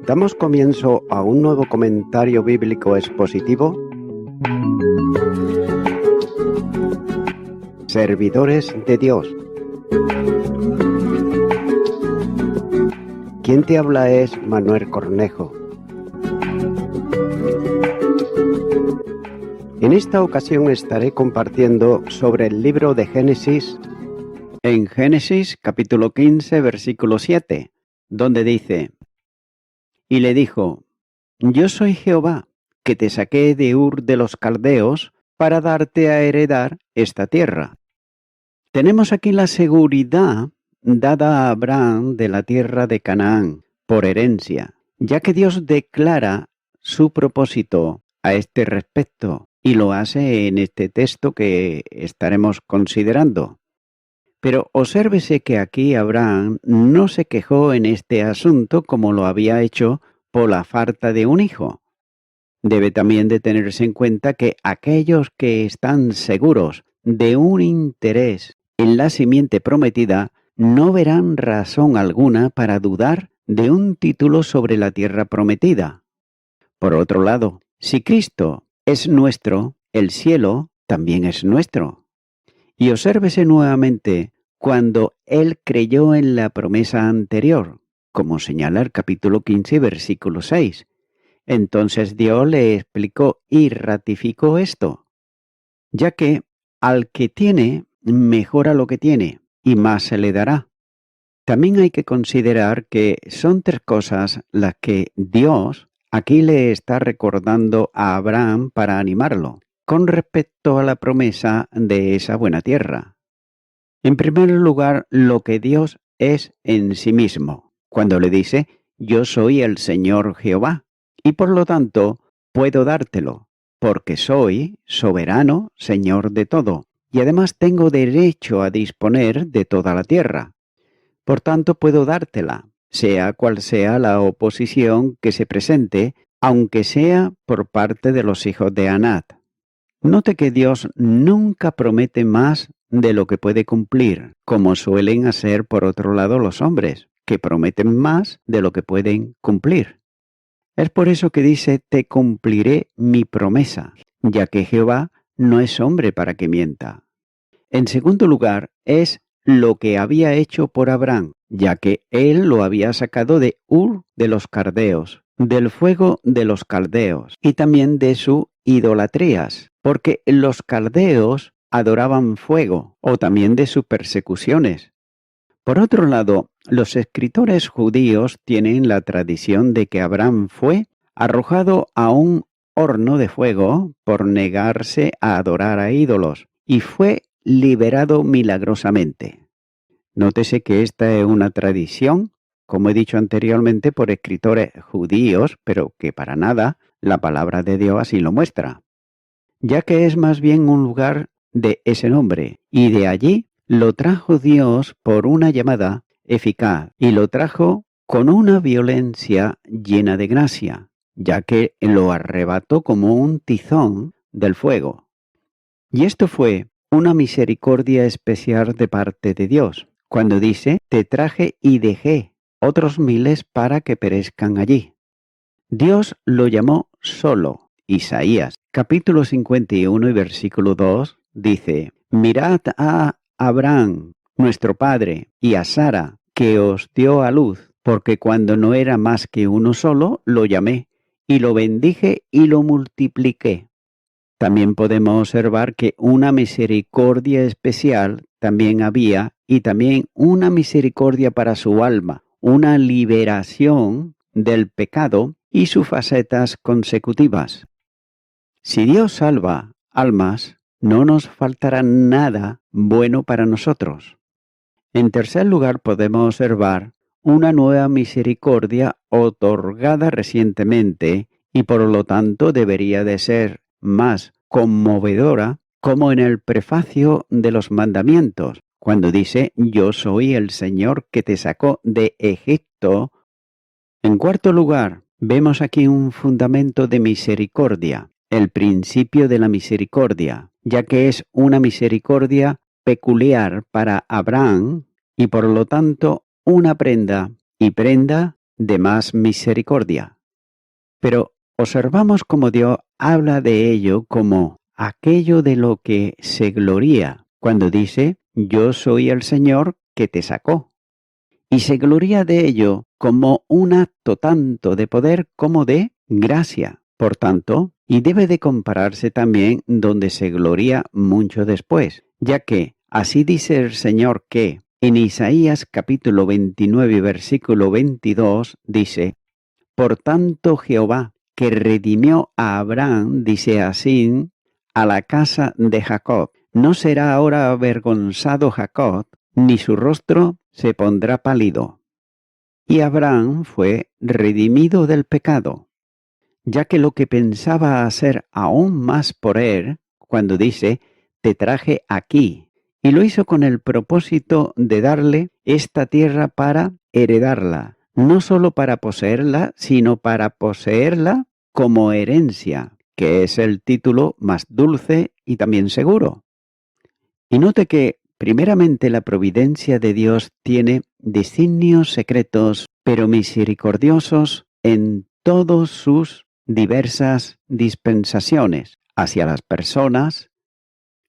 Damos comienzo a un nuevo comentario bíblico expositivo. Servidores de Dios. Quien te habla es Manuel Cornejo. En esta ocasión estaré compartiendo sobre el libro de Génesis, en Génesis capítulo 15, versículo 7, donde dice: Y le dijo: Yo soy Jehová, que te saqué de Ur de los Caldeos para darte a heredar esta tierra. Tenemos aquí la seguridad dada a Abraham de la tierra de Canaán por herencia, ya que Dios declara su propósito a este respecto y lo hace en este texto que estaremos considerando. Pero obsérvese que aquí Abraham no se quejó en este asunto como lo había hecho por la falta de un hijo. Debe también de tenerse en cuenta que aquellos que están seguros de un interés en la simiente prometida no verán razón alguna para dudar de un título sobre la tierra prometida. Por otro lado, si Cristo es nuestro, el cielo también es nuestro. Y obsérvese nuevamente cuando él creyó en la promesa anterior, como señala el capítulo 15, versículo 6. Entonces Dios le explicó y ratificó esto, ya que al que tiene, mejora lo que tiene, y más se le dará. También hay que considerar que son tres cosas las que Dios aquí le está recordando a Abraham para animarlo, con respecto a la promesa de esa buena tierra. En primer lugar, lo que Dios es en sí mismo, cuando le dice: Yo soy el Señor Jehová, y por lo tanto puedo dártelo, porque soy soberano, Señor de todo, y además tengo derecho a disponer de toda la tierra. Por tanto, puedo dártela, sea cual sea la oposición que se presente, aunque sea por parte de los hijos de Anat. Note que Dios nunca promete más de lo que puede cumplir, como suelen hacer por otro lado los hombres, que prometen más de lo que pueden cumplir. Es por eso que dice: te cumpliré mi promesa, ya que Jehová no es hombre para que mienta. En segundo lugar, es lo que había hecho por Abraham, ya que él lo había sacado de Ur de los Caldeos, del fuego de los caldeos, y también de sus idolatrías, porque los caldeos adoraban fuego, o también de sus persecuciones. Por otro lado, los escritores judíos tienen la tradición de que Abraham fue arrojado a un horno de fuego por negarse a adorar a ídolos, y fue liberado milagrosamente. Nótese que esta es una tradición, como he dicho anteriormente, por escritores judíos, pero que para nada la palabra de Dios así lo muestra, ya que es más bien un lugar de ese nombre, y de allí lo trajo Dios por una llamada eficaz, y lo trajo con una violencia llena de gracia, ya que lo arrebató como un tizón del fuego. Y esto fue una misericordia especial de parte de Dios, cuando dice: te traje y dejé otros miles para que perezcan allí. Dios lo llamó solo. Isaías, capítulo 51 y versículo 2, dice: Mirad a Abraham, nuestro padre, y a Sara, que os dio a luz, porque cuando no era más que uno solo, lo llamé, y lo bendije y lo multipliqué. También podemos observar que una misericordia especial también había, y también una misericordia para su alma, una liberación del pecado y sus facetas consecutivas. Si Dios salva almas, no nos faltará nada bueno para nosotros. En tercer lugar, podemos observar una nueva misericordia otorgada recientemente, y por lo tanto debería de ser más conmovedora, como en el prefacio de los mandamientos, cuando dice: Yo soy el Señor que te sacó de Egipto. En cuarto lugar, vemos aquí un fundamento de misericordia, el principio de la misericordia, ya que es una misericordia peculiar para Abraham y por lo tanto una prenda, y prenda de más misericordia. Pero observamos cómo Dios habla de ello como aquello de lo que se gloría cuando dice, yo soy el Señor que te sacó. Y se gloría de ello como un acto tanto de poder como de gracia. Por tanto, y debe de compararse también donde se gloría mucho después, ya que así dice el Señor que en Isaías capítulo 29 versículo 22 dice, por tanto Jehová que redimió a Abraham, dice así, a la casa de Jacob, no será ahora avergonzado Jacob, ni su rostro se pondrá pálido. Y Abraham fue redimido del pecado, ya que lo que pensaba hacer aún más por él, cuando dice, te traje aquí, y lo hizo con el propósito de darle esta tierra para heredarla, no solo para poseerla, sino para poseerla como herencia, que es el título más dulce y también seguro. Y note que, primeramente, la providencia de Dios tiene designios secretos, pero misericordiosos en todas sus diversas dispensaciones hacia las personas,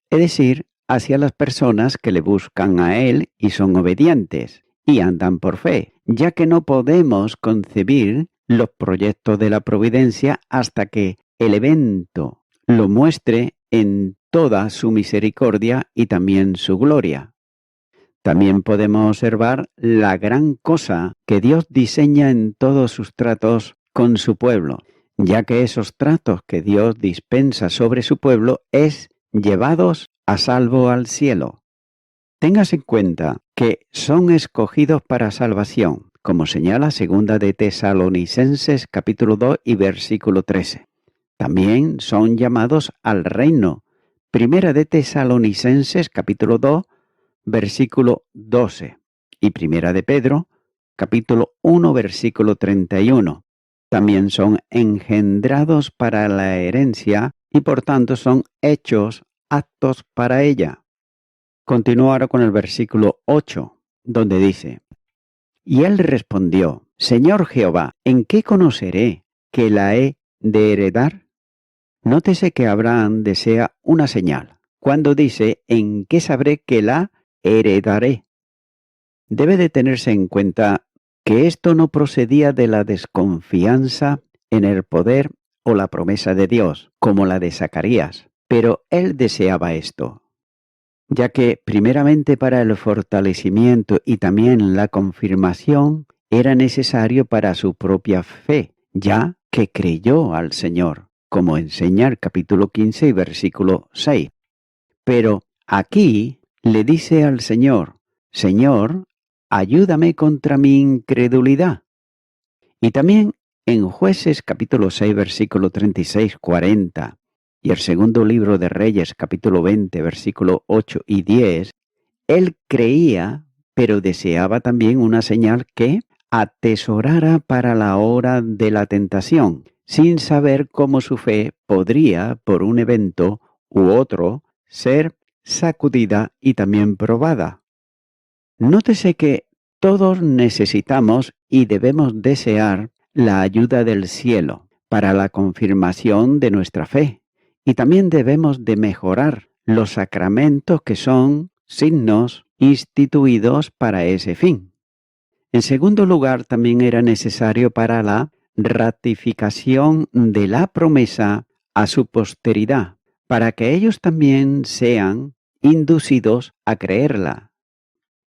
es decir, hacia las personas que le buscan a Él y son obedientes y andan por fe, ya que no podemos concebir los proyectos de la providencia hasta que el evento lo muestre en toda su misericordia y también su gloria. También podemos observar la gran cosa que Dios diseña en todos sus tratos con su pueblo, ya que esos tratos que Dios dispensa sobre su pueblo es llevados a salvo al cielo. Tengas en cuenta que son escogidos para salvación, como señala 2 de Tesalonicenses capítulo 2 y versículo 13. También son llamados al reino. 1 de Tesalonicenses capítulo 2 versículo 12 y 1 de Pedro capítulo 1 versículo 31. También son engendrados para la herencia y por tanto son hechos aptos para ella. Continúo ahora con el versículo 8, donde dice, y él respondió, Señor Jehová, ¿en qué conoceré que la he de heredar? Nótese que Abraham desea una señal, cuando dice, ¿en qué sabré que la heredaré? Debe de tenerse en cuenta que esto no procedía de la desconfianza en el poder o la promesa de Dios, como la de Zacarías, pero él deseaba esto, ya que primeramente para el fortalecimiento y también la confirmación era necesario para su propia fe, ya que creyó al Señor, como enseña el capítulo 15 y versículo 6. Pero aquí le dice al Señor, Señor, ayúdame contra mi incredulidad. Y también en Jueces capítulo 6 versículo 36-40 y el segundo libro de Reyes capítulo 20 versículo 8 y 10, él creía, pero deseaba también una señal que atesorara para la hora de la tentación, sin saber cómo su fe podría, por un evento u otro, ser sacudida y también probada. Nótese que todos necesitamos y debemos desear la ayuda del cielo para la confirmación de nuestra fe, y también debemos de mejorar los sacramentos que son signos instituidos para ese fin. En segundo lugar, también era necesario para la ratificación de la promesa a su posteridad, para que ellos también sean inducidos a creerla.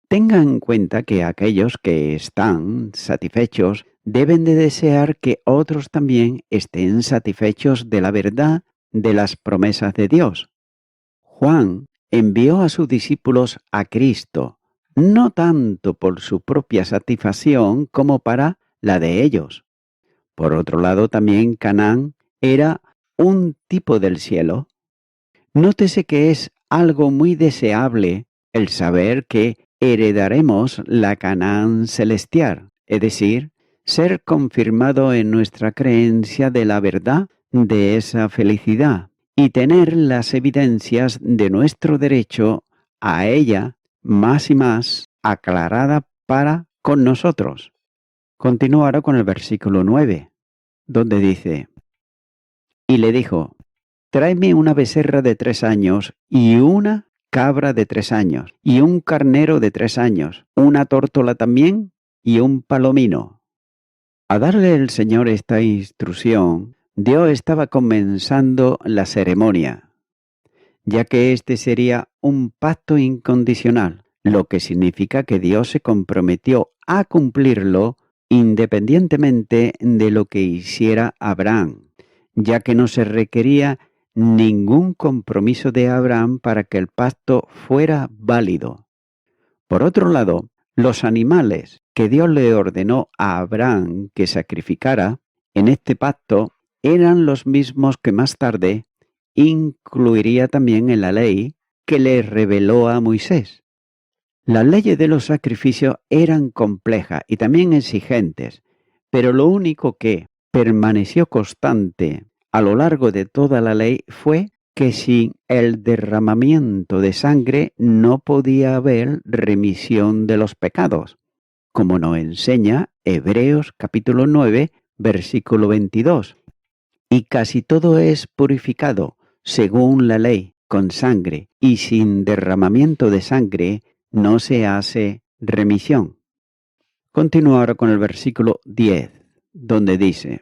Tenga en cuenta que aquellos que están satisfechos deben de desear que otros también estén satisfechos de la verdad de las promesas de Dios. Juan envió a sus discípulos a Cristo, no tanto por su propia satisfacción como para la de ellos. Por otro lado, también Canaán era un tipo del cielo. Nótese que es algo muy deseable el saber que heredaremos la Canaán celestial, es decir, ser confirmado en nuestra creencia de la verdad de esa felicidad y tener las evidencias de nuestro derecho a ella más y más aclarada para con nosotros. Continúa ahora con el versículo 9, donde dice, y le dijo, tráeme una becerra de 3 años y una cabra de 3 años y un carnero de 3 años, una tórtola también y un palomino. A darle el Señor esta instrucción, Dios estaba comenzando la ceremonia, ya que este sería un pacto incondicional, lo que significa que Dios se comprometió a cumplirlo independientemente de lo que hiciera Abraham, ya que no se requería ningún compromiso de Abraham para que el pacto fuera válido. Por otro lado, los animales que Dios le ordenó a Abraham que sacrificara en este pacto eran los mismos que más tarde incluiría también en la ley que le reveló a Moisés. Las leyes de los sacrificios eran complejas y también exigentes, pero lo único que permaneció constante a lo largo de toda la ley fue que sin el derramamiento de sangre no podía haber remisión de los pecados, como nos enseña Hebreos capítulo 9, versículo 22. Y casi todo es purificado, según la ley, con sangre, y sin derramamiento de sangre no se hace remisión. Continúa ahora con el versículo 10, donde dice,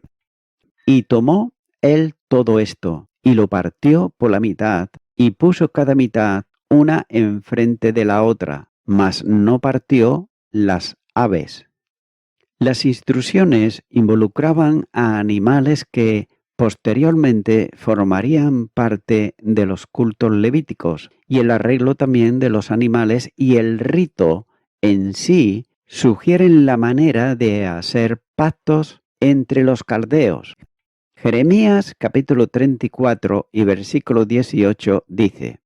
y tomó él todo esto, y lo partió por la mitad, y puso cada mitad una enfrente de la otra, mas no partió las aves. Las instrucciones involucraban a animales que posteriormente formarían parte de los cultos levíticos y el arreglo también de los animales y el rito en sí sugieren la manera de hacer pactos entre los caldeos. Jeremías capítulo 34 y versículo 18 dice,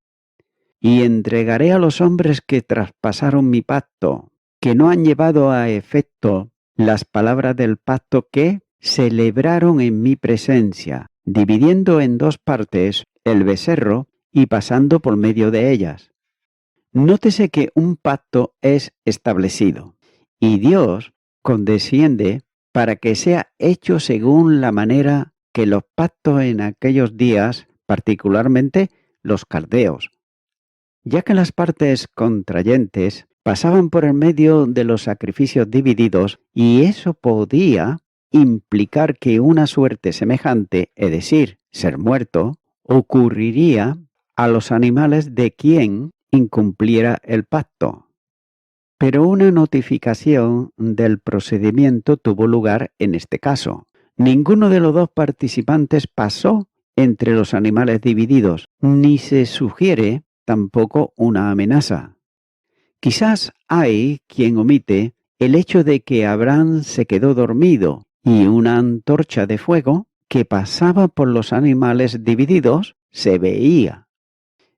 y entregaré a los hombres que traspasaron mi pacto, que no han llevado a efecto las palabras del pacto que celebraron en mi presencia, dividiendo en 2 partes el becerro y pasando por medio de ellas. Nótese que un pacto es establecido y Dios condesciende para que sea hecho según la manera que los pactos en aquellos días, particularmente los caldeos, ya que las partes contrayentes pasaban por el medio de los sacrificios divididos y eso podía implicar que una suerte semejante, es decir, ser muerto, ocurriría a los animales de quien incumpliera el pacto. Pero una notificación del procedimiento tuvo lugar en este caso. Ninguno de los 2 participantes pasó entre los animales divididos, ni se sugiere tampoco una amenaza. Quizás hay quien omite el hecho de que Abraham se quedó dormido y una antorcha de fuego que pasaba por los animales divididos se veía.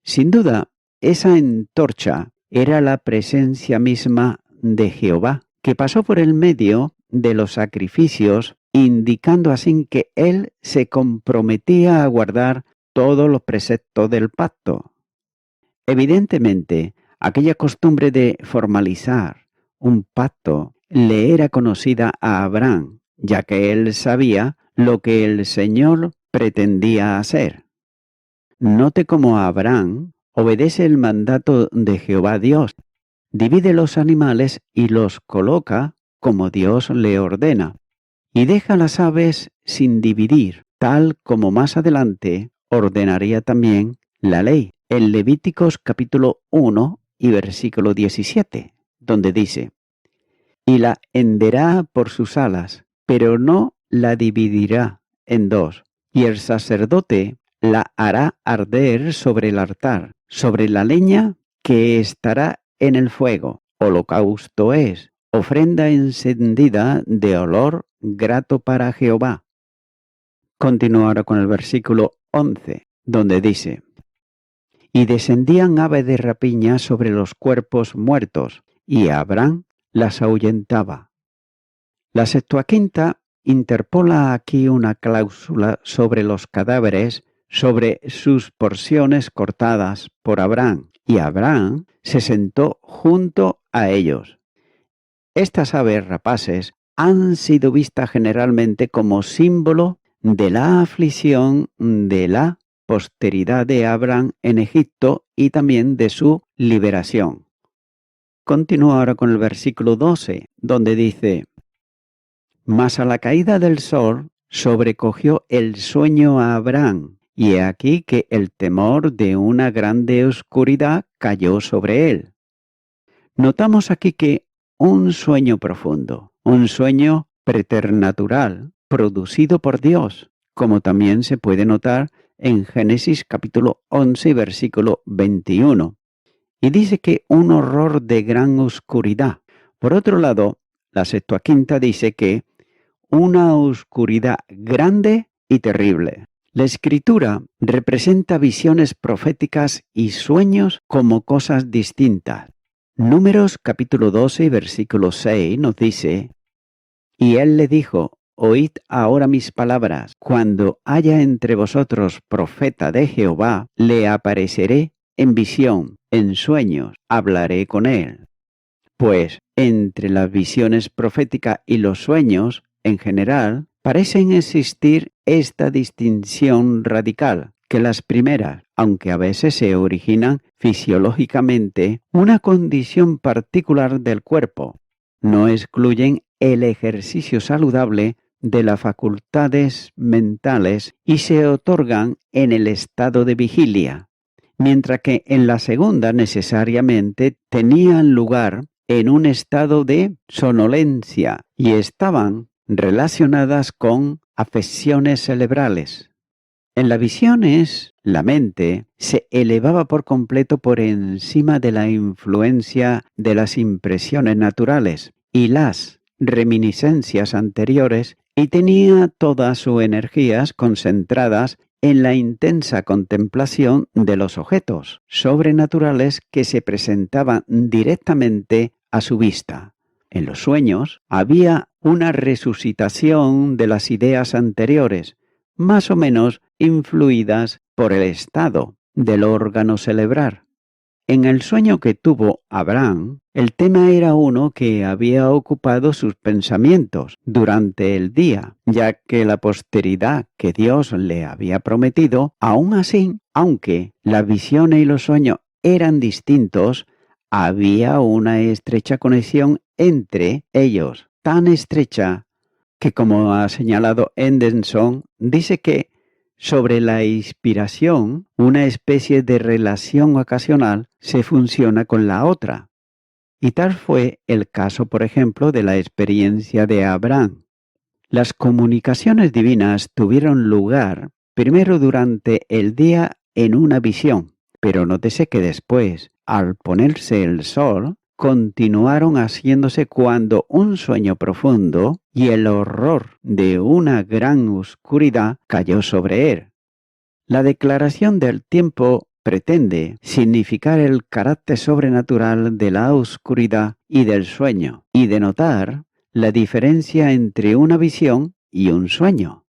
Sin duda, esa antorcha era la presencia misma de Jehová, que pasó por el medio de los sacrificios, indicando así que él se comprometía a guardar todos los preceptos del pacto. Evidentemente, aquella costumbre de formalizar un pacto le era conocida a Abraham, ya que él sabía lo que el Señor pretendía hacer. Note cómo Abraham obedece el mandato de Jehová Dios, divide los animales y los coloca como Dios le ordena, y deja las aves sin dividir, tal como más adelante ordenaría también la ley, en Levíticos capítulo 1 y versículo 17, donde dice, y la henderá por sus alas, pero no la dividirá en 2, y el sacerdote la hará arder sobre el altar, sobre la leña que estará en el fuego. Holocausto es, ofrenda encendida de olor grato para Jehová. Continúa ahora con el versículo 11, donde dice, y descendían aves de rapiña sobre los cuerpos muertos, y Abraham las ahuyentaba. La Septuaginta interpola aquí una cláusula sobre los cadáveres, sobre sus porciones cortadas por Abraham, y Abraham se sentó junto a ellos. Estas aves rapaces han sido vistas generalmente como símbolo de la aflicción de la posteridad de Abraham en Egipto y también de su liberación. Continúa ahora con el versículo 12, donde dice: Mas a la caída del sol sobrecogió el sueño a Abraham, y he aquí que el temor de una grande oscuridad cayó sobre él. Notamos aquí que un sueño profundo, un sueño preternatural, producido por Dios, como también se puede notar en Génesis capítulo 11, versículo 21. Y dice que un horror de gran oscuridad. Por otro lado, la Septuaginta dice que una oscuridad grande y terrible. La Escritura representa visiones proféticas y sueños como cosas distintas. Números capítulo 12, versículo 6 nos dice: Y él le dijo: Oíd ahora mis palabras. Cuando haya entre vosotros profeta de Jehová, le apareceré en visión, en sueños, hablaré con él. Pues entre las visiones proféticas y los sueños, en general, parecen existir esta distinción radical, que las primeras, aunque a veces se originan fisiológicamente, una condición particular del cuerpo, no excluyen el ejercicio saludable de las facultades mentales y se otorgan en el estado de vigilia, mientras que en la segunda necesariamente tenían lugar en un estado de somnolencia y estaban relacionadas con afecciones cerebrales. En las visiones, la mente se elevaba por completo por encima de la influencia de las impresiones naturales y las reminiscencias anteriores y tenía todas sus energías concentradas en la intensa contemplación de los objetos sobrenaturales que se presentaban directamente a su vista. En los sueños había una resucitación de las ideas anteriores, más o menos influidas por el estado del órgano cerebral. En el sueño que tuvo Abraham, el tema era uno que había ocupado sus pensamientos durante el día, ya que la posteridad que Dios le había prometido, aún así, aunque las visiones y los sueños eran distintos, había una estrecha conexión entre ellos, tan estrecha que, como ha señalado Henderson, dice que sobre la inspiración, una especie de relación ocasional se fusiona con la otra. Y tal fue el caso, por ejemplo, de la experiencia de Abraham. Las comunicaciones divinas tuvieron lugar primero durante el día en una visión, pero nótese que después, al ponerse el sol, continuaron haciéndose cuando un sueño profundo y el horror de una gran oscuridad cayó sobre él. La declaración del tiempo pretende significar el carácter sobrenatural de la oscuridad y del sueño, y denotar la diferencia entre una visión y un sueño.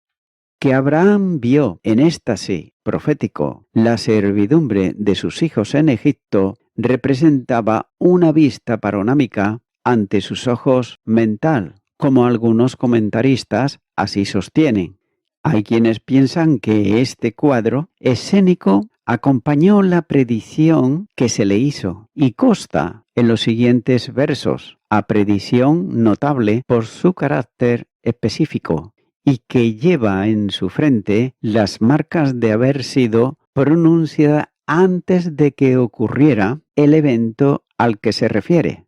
Que Abraham vio en éxtasis profético la servidumbre de sus hijos en Egipto representaba una vista panorámica ante sus ojos mental, como algunos comentaristas así sostienen. Hay quienes piensan que este cuadro escénico acompañó la predicción que se le hizo y consta en los siguientes versos, a predicción notable por su carácter específico y que lleva en su frente las marcas de haber sido pronunciada antes de que ocurriera el evento al que se refiere.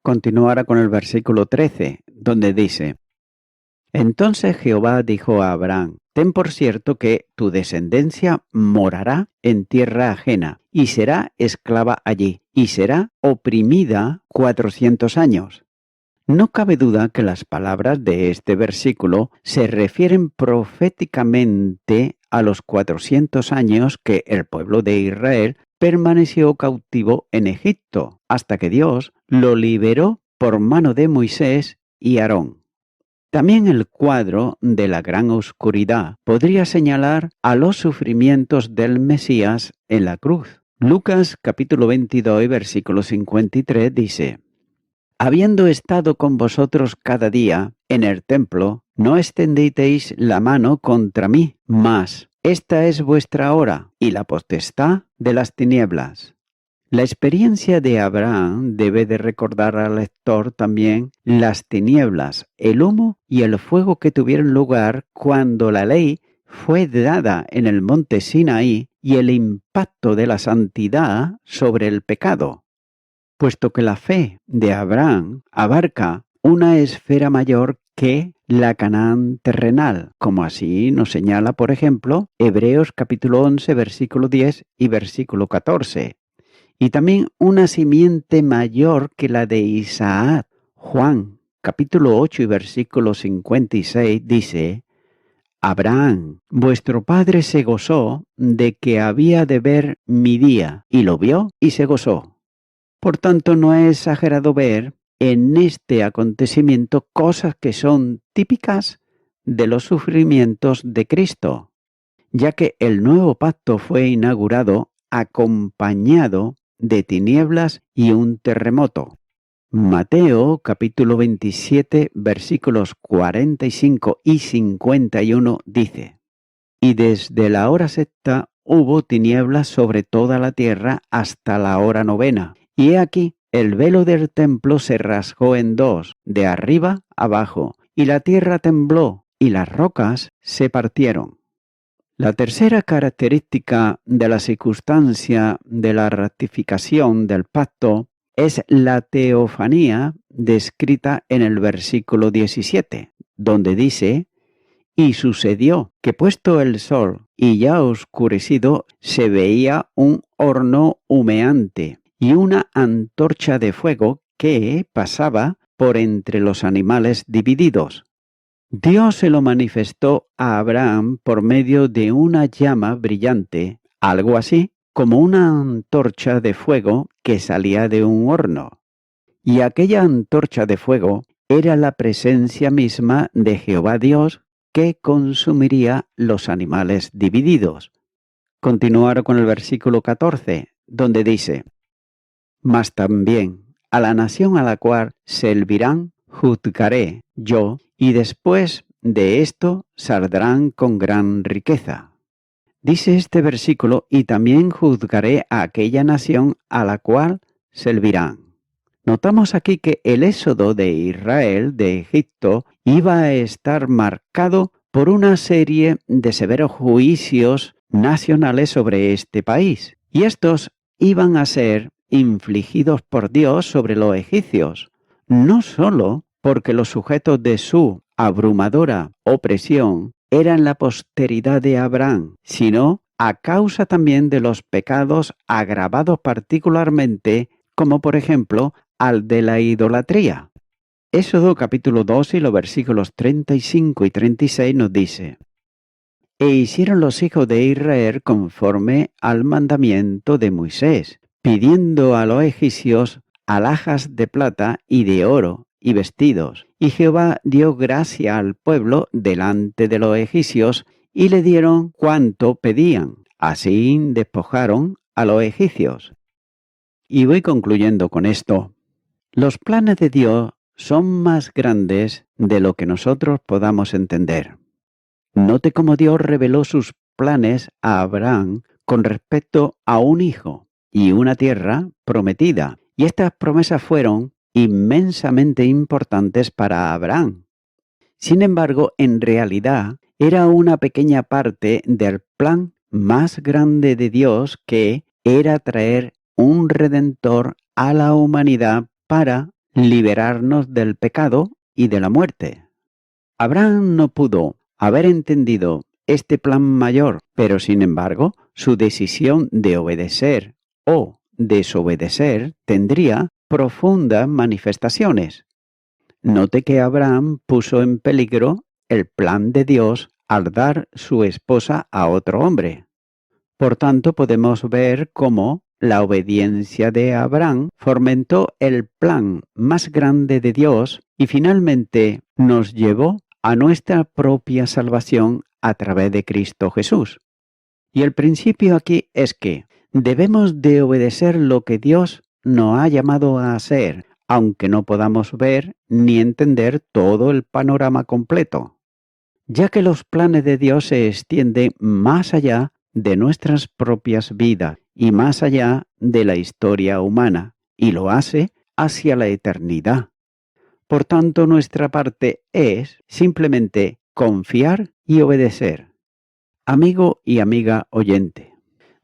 Continuará con el versículo 13, donde dice: Entonces Jehová dijo a Abraham: Ten por cierto que tu descendencia morará en tierra ajena, y será esclava allí, y será oprimida 400 años. No cabe duda que las palabras de este versículo se refieren proféticamente a los 400 años que el pueblo de Israel permaneció cautivo en Egipto, hasta que Dios lo liberó por mano de Moisés y Aarón. También el cuadro de la gran oscuridad podría señalar a los sufrimientos del Mesías en la cruz. Lucas capítulo 22, versículo 53 dice: Habiendo estado con vosotros cada día en el templo, no extendisteis la mano contra mí, mas esta es vuestra hora y la potestad de las tinieblas. La experiencia de Abraham debe de recordar al lector también las tinieblas, el humo y el fuego que tuvieron lugar cuando la ley fue dada en el monte Sinaí y el impacto de la santidad sobre el pecado, puesto que la fe de Abraham abarca una esfera mayor que la Canaán terrenal, como así nos señala, por ejemplo, Hebreos capítulo 11, versículo 10 y versículo 14. Y también una simiente mayor que la de Isaac. Juan, capítulo 8 y versículo 56 dice: Abraham, vuestro padre se gozó de que había de ver mi día, y lo vio y se gozó. Por tanto, no es exagerado ver en este acontecimiento cosas que son típicas de los sufrimientos de Cristo, ya que el nuevo pacto fue inaugurado acompañado de tinieblas y un terremoto. Mateo capítulo 27 versículos 45 y 51 dice: Y desde la hora sexta hubo tinieblas sobre toda la tierra hasta la hora novena. Y he aquí, el velo del templo se rasgó en dos, de arriba abajo, y la tierra tembló, y las rocas se partieron. La tercera característica de la circunstancia de la ratificación del pacto es la teofanía descrita en el versículo 17, donde dice: Y sucedió que puesto el sol y ya oscurecido, se veía un horno humeante y una antorcha de fuego que pasaba por entre los animales divididos. Dios se lo manifestó a Abraham por medio de una llama brillante, algo así como una antorcha de fuego que salía de un horno. Y aquella antorcha de fuego era la presencia misma de Jehová Dios que consumiría los animales divididos. Continuar con el versículo 14, donde dice: Mas también a la nación a la cual servirán juzgaré yo, y después de esto saldrán con gran riqueza. Dice este versículo: y también juzgaré a aquella nación a la cual servirán. Notamos aquí que el éxodo de Israel de Egipto iba a estar marcado por una serie de severos juicios nacionales sobre este país, y estos iban a ser infligidos por Dios sobre los egipcios, no sólo porque los sujetos de su abrumadora opresión eran la posteridad de Abraham, sino a causa también de los pecados agravados particularmente, como por ejemplo al de la idolatría. Éxodo capítulo 2 y los versículos 35 y 36 nos dice: E hicieron los hijos de Israel conforme al mandamiento de Moisés, pidiendo a los egipcios alhajas de plata y de oro y vestidos. Y Jehová dio gracia al pueblo delante de los egipcios, y le dieron cuanto pedían. Así despojaron a los egipcios. Y voy concluyendo con esto. Los planes de Dios son más grandes de lo que nosotros podamos entender. Note cómo Dios reveló sus planes a Abraham con respecto a un hijo y una tierra prometida. Y estas promesas fueron inmensamente importantes para Abraham. Sin embargo, en realidad, era una pequeña parte del plan más grande de Dios, que era traer un redentor a la humanidad para liberarnos del pecado y de la muerte. Abraham no pudo haber entendido este plan mayor, pero sin embargo, su decisión de obedecer o desobedecer tendría profundas manifestaciones. Note que Abraham puso en peligro el plan de Dios al dar su esposa a otro hombre. Por tanto, podemos ver cómo la obediencia de Abraham fomentó el plan más grande de Dios y finalmente nos llevó a nuestra propia salvación a través de Cristo Jesús. Y el principio aquí es que debemos de obedecer lo que Dios nos ha llamado a hacer, aunque no podamos ver ni entender todo el panorama completo, ya que los planes de Dios se extienden más allá de nuestras propias vidas y más allá de la historia humana, y lo hace hacia la eternidad. Por tanto, nuestra parte es simplemente confiar y obedecer. Amigo y amiga oyente,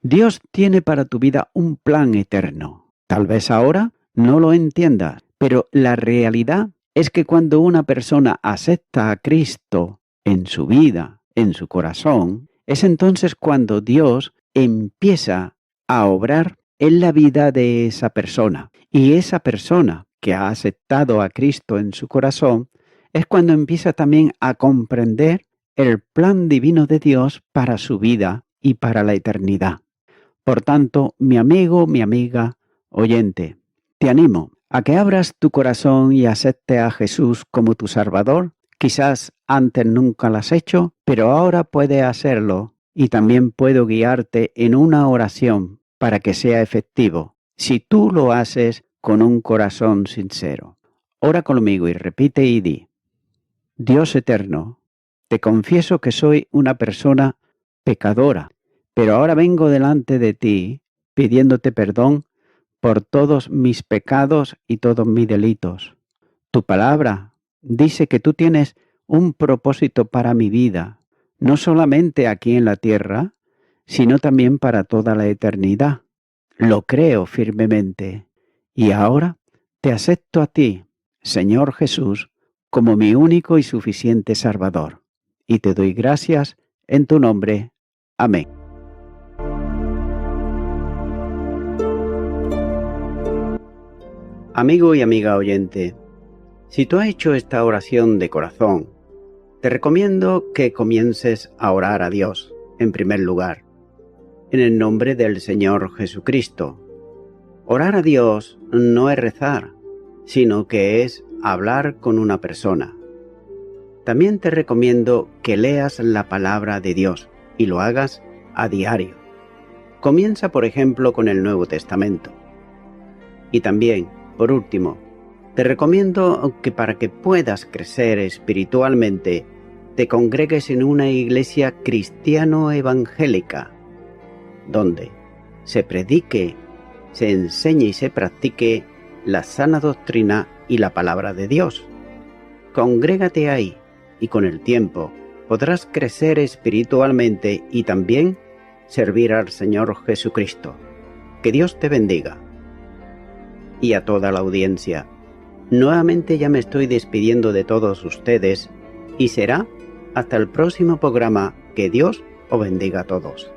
Dios tiene para tu vida un plan eterno. Tal vez ahora no lo entiendas, pero la realidad es que cuando una persona acepta a Cristo en su vida, en su corazón, es entonces cuando Dios empieza a obrar en la vida de esa persona. Y esa persona que ha aceptado a Cristo en su corazón es cuando empieza también a comprender el plan divino de Dios para su vida y para la eternidad. Por tanto, mi amigo, mi amiga, oyente, te animo a que abras tu corazón y aceptes a Jesús como tu Salvador. Quizás antes nunca lo has hecho, pero ahora puedes hacerlo y también puedo guiarte en una oración para que sea efectivo, si tú lo haces con un corazón sincero. Ora conmigo y repite y di: Dios eterno, te confieso que soy una persona pecadora, pero ahora vengo delante de ti pidiéndote perdón por todos mis pecados y todos mis delitos. Tu palabra dice que tú tienes un propósito para mi vida, no solamente aquí en la tierra, sino también para toda la eternidad. Lo creo firmemente y ahora te acepto a ti, Señor Jesús, como mi único y suficiente Salvador. Y te doy gracias en tu nombre. Amén. Amigo y amiga oyente, si tú has hecho esta oración de corazón, te recomiendo que comiences a orar a Dios, en primer lugar, en el nombre del Señor Jesucristo. Orar a Dios no es rezar, sino que es hablar con una persona. También te recomiendo que leas la palabra de Dios y lo hagas a diario. Comienza, por ejemplo, con el Nuevo Testamento. Y también, por último, te recomiendo que para que puedas crecer espiritualmente, te congregues en una iglesia cristiano-evangélica, donde se predique, se enseñe y se practique la sana doctrina y la palabra de Dios. Congrégate ahí y con el tiempo podrás crecer espiritualmente y también servir al Señor Jesucristo. Que Dios te bendiga. Y a toda la audiencia, nuevamente ya me estoy despidiendo de todos ustedes y será hasta el próximo programa. Que Dios os bendiga a todos.